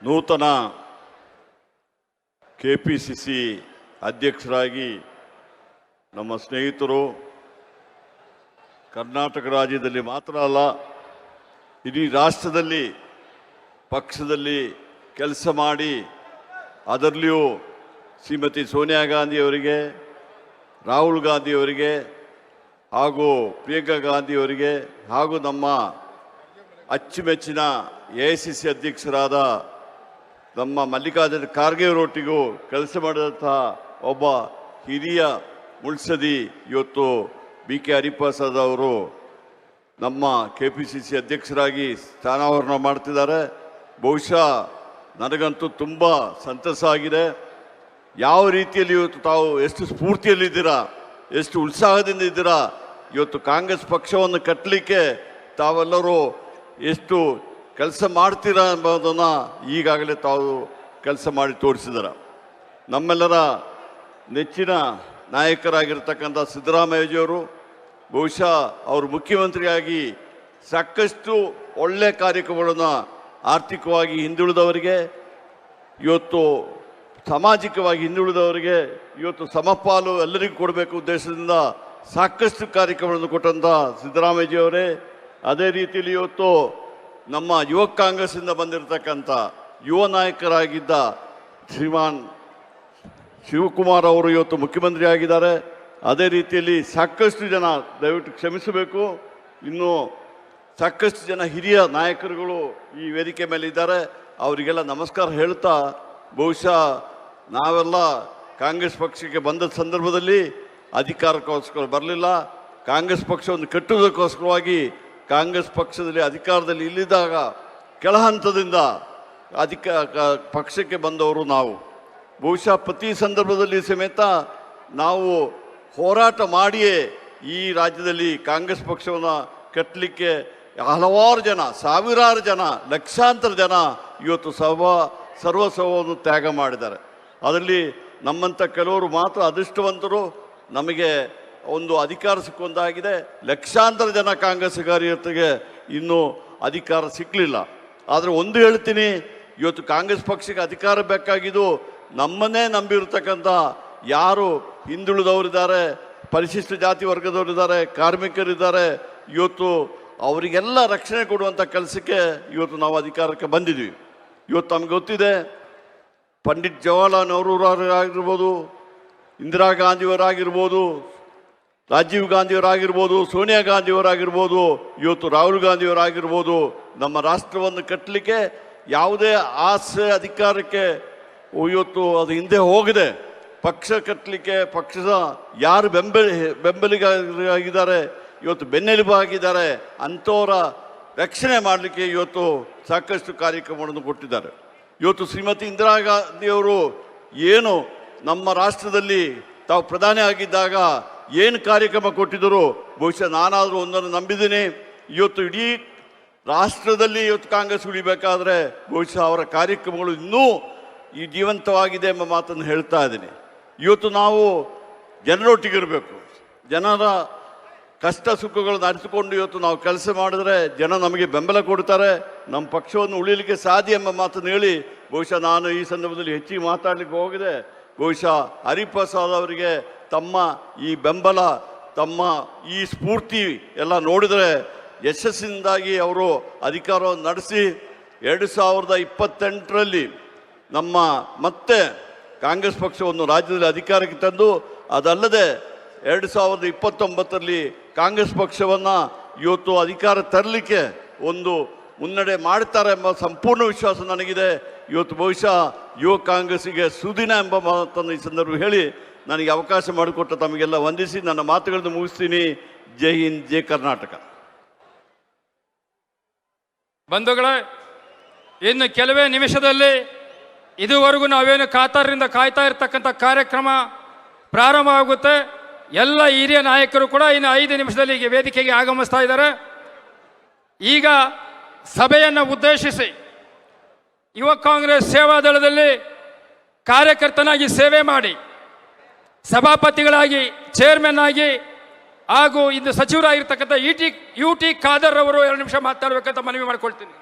ನೂತನ ಕೆಪಿಸಿಸಿ ಅಧ್ಯಕ್ಷರಾಗಿ ನಮ್ಮ ಸ್ನೇಹಿತರು ಕರ್ನಾಟಕ ರಾಜ್ಯದಲ್ಲಿ ಮಾತ್ರ ಅಲ್ಲ, ಇಡೀ ರಾಷ್ಟ್ರದಲ್ಲಿ ಪಕ್ಷದಲ್ಲಿ ಕೆಲಸ ಮಾಡಿ ಅದರಲ್ಲಿಯೂ ಶ್ರೀಮತಿ ಸೋನಿಯಾ ಗಾಂಧಿಯವರಿಗೆ, ರಾಹುಲ್ ಗಾಂಧಿಯವರಿಗೆ ಹಾಗೂ ಪ್ರಿಯಾಂಕಾ ಗಾಂಧಿಯವರಿಗೆ ಹಾಗೂ ನಮ್ಮ ಅಚ್ಚುಮೆಚ್ಚಿನ AICC ಅಧ್ಯಕ್ಷರಾದ ನಮ್ಮ ಮಲ್ಲಿಕಾರ್ಜುನ ಖರ್ಗೆ ಅವರೊಟ್ಟಿಗೂ ಕೆಲಸ ಮಾಡಿದಂತಹ ಒಬ್ಬ ಹಿರಿಯ ಮುಳ್ಸದಿ ಇವತ್ತು BK ಹರಿಪ್ರಸಾದ್ ಅವರು ನಮ್ಮ KPCC ಅಧ್ಯಕ್ಷರಾಗಿ ಸ್ಥಾನಾವರಣ ಮಾಡ್ತಿದ್ದಾರೆ. ಬಹುಶಃ ನನಗಂತೂ ತುಂಬ ಸಂತಸ ಆಗಿದೆ. ಯಾವ ರೀತಿಯಲ್ಲಿ ಇವತ್ತು ತಾವು ಎಷ್ಟು ಸ್ಫೂರ್ತಿಯಲ್ಲಿದ್ದೀರಾ, ಎಷ್ಟು ಉತ್ಸಾಹದಿಂದ ಇದ್ದೀರಾ, ಇವತ್ತು ಕಾಂಗ್ರೆಸ್ ಪಕ್ಷವನ್ನು ಕಟ್ಟಲಿಕ್ಕೆ ತಾವೆಲ್ಲರೂ ಎಷ್ಟು ಕೆಲಸ ಮಾಡ್ತೀರಾ ಎಂಬುದನ್ನು ಈಗಾಗಲೇ ತಾವು ಕೆಲಸ ಮಾಡಿ ತೋರಿಸಿದಾರೆ. ನಮ್ಮೆಲ್ಲರ ನೆಚ್ಚಿನ ನಾಯಕರಾಗಿರ್ತಕ್ಕಂಥ ಸಿದ್ದರಾಮಯ್ಯಜಿಯವರು ಬಹುಶಃ ಅವರು ಮುಖ್ಯಮಂತ್ರಿಯಾಗಿ ಸಾಕಷ್ಟು ಒಳ್ಳೆಯ ಕಾರ್ಯಕ್ರಮಗಳನ್ನು ಆರ್ಥಿಕವಾಗಿ ಹಿಂದುಳಿದವರಿಗೆ, ಇವತ್ತು ಸಾಮಾಜಿಕವಾಗಿ ಹಿಂದುಳಿದವರಿಗೆ ಇವತ್ತು ಸಮಪಾಲು ಎಲ್ಲರಿಗೂ ಕೊಡಬೇಕು ಉದ್ದೇಶದಿಂದ ಸಾಕಷ್ಟು ಕಾರ್ಯಕ್ರಮಗಳನ್ನು ಕೊಟ್ಟಂಥ ಸಿದ್ದರಾಮಯ್ಯಜಿಯವರೇ, ಅದೇ ರೀತಿಯಲ್ಲಿ ಇವತ್ತು ನಮ್ಮ ಯುವ ಕಾಂಗ್ರೆಸ್ಸಿಂದ ಬಂದಿರತಕ್ಕಂಥ ಯುವ ನಾಯಕರಾಗಿದ್ದ ಶ್ರೀಮಾನ್ ಶಿವಕುಮಾರ್ ಅವರು ಇವತ್ತು ಮುಖ್ಯಮಂತ್ರಿ ಆಗಿದ್ದಾರೆ. ಅದೇ ರೀತಿಯಲ್ಲಿ ಸಾಕಷ್ಟು ಜನ, ದಯವಿಟ್ಟು ಕ್ಷಮಿಸಬೇಕು, ಇನ್ನು ಸಾಕಷ್ಟು ಜನ ಹಿರಿಯ ನಾಯಕರುಗಳು ಈ ವೇದಿಕೆ ಮೇಲೆ ಇದ್ದಾರೆ. ಅವರಿಗೆಲ್ಲ ನಮಸ್ಕಾರ ಹೇಳ್ತಾ, ಬಹುಶಃ ನಾವೆಲ್ಲ ಕಾಂಗ್ರೆಸ್ ಪಕ್ಷಕ್ಕೆ ಬಂದ ಸಂದರ್ಭದಲ್ಲಿ ಅಧಿಕಾರಕ್ಕೋಸ್ಕರ ಬರಲಿಲ್ಲ, ಕಾಂಗ್ರೆಸ್ ಪಕ್ಷವನ್ನು ಕಟ್ಟುವುದಕ್ಕೋಸ್ಕರವಾಗಿ ಕಾಂಗ್ರೆಸ್ ಪಕ್ಷದಲ್ಲಿ ಅಧಿಕಾರದಲ್ಲಿ ಇಲ್ಲಿದ್ದಾಗ ಕೆಳ ಹಂತದಿಂದ ಪಕ್ಷಕ್ಕೆ ಬಂದವರು ನಾವು. ಬಹುಶಃ ಪ್ರತಿ ಸಂದರ್ಭದಲ್ಲಿ ಸಮೇತ ನಾವು ಹೋರಾಟ ಮಾಡಿಯೇ ಈ ರಾಜ್ಯದಲ್ಲಿ ಕಾಂಗ್ರೆಸ್ ಪಕ್ಷವನ್ನು ಕಟ್ಟಲಿಕ್ಕೆ ಹಲವಾರು ಜನ, ಸಾವಿರಾರು ಜನ, ಲಕ್ಷಾಂತರ ಜನ ಇವತ್ತು ಸರ್ವಸ್ವವನ್ನು ತ್ಯಾಗ ಮಾಡಿದ್ದಾರೆ. ಅದರಲ್ಲಿ ನಮ್ಮಂಥ ಕೆಲವರು ಮಾತ್ರ ಅದೃಷ್ಟವಂತರು, ನಮಗೆ ಒಂದು ಅಧಿಕಾರ ಸಿಕ್ಕುವಂತಾಗಿದೆ. ಲಕ್ಷಾಂತರ ಜನ ಕಾಂಗ್ರೆಸ್ ಕಾರ್ಯಕರ್ತರಿಗೆ ಇನ್ನೂ ಅಧಿಕಾರ ಸಿಕ್ಕಲಿಲ್ಲ. ಆದರೆ ಒಂದು ಹೇಳ್ತೀನಿ, ಇವತ್ತು ಕಾಂಗ್ರೆಸ್ ಪಕ್ಷಕ್ಕೆ ಅಧಿಕಾರ ಬೇಕಾಗಿದ್ದು ನಮ್ಮನ್ನೇ ನಂಬಿರ್ತಕ್ಕಂಥ ಯಾರು ಹಿಂದುಳಿದವರಿದ್ದಾರೆ, ಪರಿಶಿಷ್ಟ ಜಾತಿ ವರ್ಗದವರಿದ್ದಾರೆ, ಕಾರ್ಮಿಕರಿದ್ದಾರೆ, ಇವತ್ತು ಅವರಿಗೆಲ್ಲ ರಕ್ಷಣೆ ಕೊಡುವಂಥ ಕೆಲಸಕ್ಕೆ ಇವತ್ತು ನಾವು ಅಧಿಕಾರಕ್ಕೆ ಬಂದಿದ್ವಿ. ಇವತ್ತು ನಮ್ಗೆ ಗೊತ್ತಿದೆ, ಪಂಡಿತ್ ಜವಾಹರ್ಲಾಲ್ ನೆಹರೂರಾಗಿರ್ಬೋದು, ಇಂದಿರಾ ಗಾಂಧಿಯವರಾಗಿರ್ಬೋದು, ರಾಜೀವ್ ಗಾಂಧಿಯವರಾಗಿರ್ಬೋದು, ಸೋನಿಯಾ ಗಾಂಧಿಯವರಾಗಿರ್ಬೋದು, ಇವತ್ತು ರಾಹುಲ್ ಗಾಂಧಿಯವರಾಗಿರ್ಬೋದು, ನಮ್ಮ ರಾಷ್ಟ್ರವನ್ನು ಕಟ್ಟಲಿಕ್ಕೆ ಯಾವುದೇ ಆಸೆ ಅಧಿಕಾರಕ್ಕೆ ಇವತ್ತು ಅದು ಹಿಂದೆ ಹೋಗಿದೆ. ಪಕ್ಷ ಕಟ್ಟಲಿಕ್ಕೆ ಪಕ್ಷದ ಯಾರು ಬೆಂಬಲಿಗರಾಗಿದ್ದಾರೆ, ಇವತ್ತು ಬೆನ್ನೆಲುಬಾಗಿದ್ದಾರೆ, ಅಂಥವರ ರಕ್ಷಣೆ ಮಾಡಲಿಕ್ಕೆ ಇವತ್ತು ಸಾಕಷ್ಟು ಕಾರ್ಯಕ್ರಮಗಳನ್ನು ಕೊಟ್ಟಿದ್ದಾರೆ. ಇವತ್ತು ಶ್ರೀಮತಿ ಇಂದಿರಾ ಗಾಂಧಿಯವರು ಏನು ನಮ್ಮ ರಾಷ್ಟ್ರದಲ್ಲಿ ತಾವು ಪ್ರಧಾನಿ ಆಗಿದ್ದಾಗ ಏನು ಕಾರ್ಯಕ್ರಮ ಕೊಟ್ಟಿದ್ದರು, ಬಹುಶಃ ನಾನಾದರೂ ಒಂದನ್ನು ನಂಬಿದ್ದೀನಿ. ಇವತ್ತು ಇಡೀ ರಾಷ್ಟ್ರದಲ್ಲಿ ಇವತ್ತು ಕಾಂಗ್ರೆಸ್ ಉಳಿಬೇಕಾದ್ರೆ ಬಹುಶಃ ಅವರ ಕಾರ್ಯಕ್ರಮಗಳು ಇನ್ನೂ ಈ ಜೀವಂತವಾಗಿದೆ ಎಂಬ ಮಾತನ್ನು ಹೇಳ್ತಾ ಇದ್ದೀನಿ. ಇವತ್ತು ನಾವು ಜನರೊಟ್ಟಿಗಿರಬೇಕು, ಜನರ ಕಷ್ಟ ಸುಖಗಳನ್ನು ಅರಿತುಕೊಂಡು ಇವತ್ತು ನಾವು ಕೆಲಸ ಮಾಡಿದ್ರೆ ಜನ ನಮಗೆ ಬೆಂಬಲ ಕೊಡ್ತಾರೆ, ನಮ್ಮ ಪಕ್ಷವನ್ನು ಉಳಿಲಿಕ್ಕೆ ಸಾಧ್ಯ ಎಂಬ ಮಾತನ್ನು ಹೇಳಿ ಬಹುಶಃ ನಾನು ಈ ಸಂದರ್ಭದಲ್ಲಿ ಹೆಚ್ಚಿಗೆ ಮಾತಾಡಲಿಕ್ಕೆ ಹೋಗಿದೆ. ಬಹುಶಃ ಹರಿಪ್ರಸಾದ್ ಅವರಿಗೆ ತಮ್ಮ ಈ ಬೆಂಬಲ, ತಮ್ಮ ಈ ಸ್ಫೂರ್ತಿ ಎಲ್ಲ ನೋಡಿದರೆ ಯಶಸ್ಸಿನಿಂದಾಗಿ ಅವರು ಅಧಿಕಾರವನ್ನು ನಡೆಸಿ 2028ರಲ್ಲಿ ನಮ್ಮ ಮತ್ತೆ ಕಾಂಗ್ರೆಸ್ ಪಕ್ಷವನ್ನು ರಾಜ್ಯದಲ್ಲಿ ಅಧಿಕಾರಕ್ಕೆ ತಂದು, ಅದಲ್ಲದೆ 2029ರಲ್ಲಿ ಕಾಂಗ್ರೆಸ್ ಪಕ್ಷವನ್ನು ಇವತ್ತು ಅಧಿಕಾರ ತರಲಿಕ್ಕೆ ಒಂದು ಮುನ್ನಡೆ ಮಾಡ್ತಾರೆ ಎಂಬ ಸಂಪೂರ್ಣ ವಿಶ್ವಾಸ ನನಗಿದೆ. ಇವತ್ತು ಬಹುಶಃ ಯುವ ಕಾಂಗ್ರೆಸ್ಸಿಗೆ ಸುದಿನ ಎಂಬ ಮಾತನ್ನು ಈ ಸಂದರ್ಭ ಹೇಳಿ ನನಗೆ ಅವಕಾಶ ಮಾಡಿಕೊಟ್ಟ ತಮಗೆಲ್ಲ ವಂದಿಸಿ ನನ್ನ ಮಾತುಗಳನ್ನು ಮುಗಿಸ್ತೀನಿ. ಜೈ ಹಿಂದ್, ಜೈ ಕರ್ನಾಟಕ. ಬಂಧುಗಳೇ, ಇನ್ನು ಕೆಲವೇ ನಿಮಿಷದಲ್ಲಿ ಇದುವರೆಗೂ ನಾವೇನು ಕಾತಾರರಿಂದ ಕಾಯ್ತಾ ಇರ್ತಕ್ಕಂಥ ಕಾರ್ಯಕ್ರಮ ಪ್ರಾರಂಭ ಆಗುತ್ತೆ. ಎಲ್ಲ ಹಿರಿಯ ನಾಯಕರು ಕೂಡ ಇನ್ನು 5 ನಿಮಿಷದಲ್ಲಿ ವೇದಿಕೆಗೆ ಆಗಮಿಸ್ತಾ ಇದ್ದಾರೆ. ಈಗ ಸಭೆಯನ್ನು ಉದ್ದೇಶಿಸಿ ಯುವ ಕಾಂಗ್ರೆಸ್ ಸೇವಾದಳದಲ್ಲಿ ಕಾರ್ಯಕರ್ತನಾಗಿ ಸೇವೆ ಮಾಡಿ ಸಭಾಪತಿಗಳಾಗಿ, ಚೇರ್ಮನ್ ಆಗಿ ಹಾಗೂ ಇಂದು ಸಚಿವರಾಗಿರ್ತಕ್ಕಂಥ UT ಖಾದರ್ ಅವರು 2 ನಿಮಿಷ ಮಾತಾಡಬೇಕಂತ ಮನವಿ ಮಾಡ್ಕೊಳ್ತೀನಿ.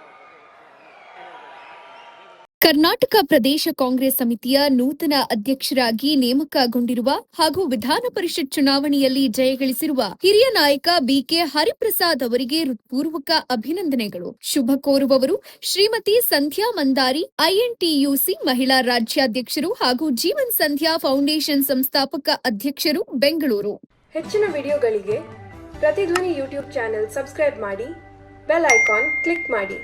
ಕರ್ನಾಟಕ ಪ್ರದೇಶ ಕಾಂಗ್ರೆಸ್ ಸಮಿತಿಯ ನೂತನ ಅಧ್ಯಕ್ಷರಾಗಿ ನೇಮಕಗೊಂಡಿರುವ ಹಾಗೂ ವಿಧಾನ ಪರಿಷತ್ ಚುನಾವಣೆಯಲ್ಲಿ ಜಯಗಳಿಸಿರುವ ಹಿರಿಯ ನಾಯಕ ಬಿಕೆ ಹರಿಪ್ರಸಾದ್ ಅವರಿಗೆ ಹೃತ್ಪೂರ್ವಕ ಅಭಿನಂದನೆಗಳು. ಶುಭ ಕೋರುವವರು ಶ್ರೀಮತಿ ಸಂಧ್ಯಾ ಮಂದಾರಿ, ಐಎನ್ಟಿಯುಸಿ ಮಹಿಳಾ ರಾಜ್ಯಾಧ್ಯಕ್ಷರು ಹಾಗೂ ಜೀವನ್ ಸಂಧ್ಯಾ ಫೌಂಡೇಶನ್ ಸಂಸ್ಥಾಪಕ ಅಧ್ಯಕ್ಷರು, ಬೆಂಗಳೂರು. ಹೆಚ್ಚಿನ ವಿಡಿಯೋಗಳಿಗೆ ಪ್ರತಿಧ್ವನಿ ಯೂಟ್ಯೂಬ್ ಚಾನೆಲ್ ಸಬ್ಸ್ಕ್ರೈಬ್ ಮಾಡಿ, ಬೆಲ್ ಐಕಾನ್ ಕ್ಲಿಕ್ ಮಾಡಿ.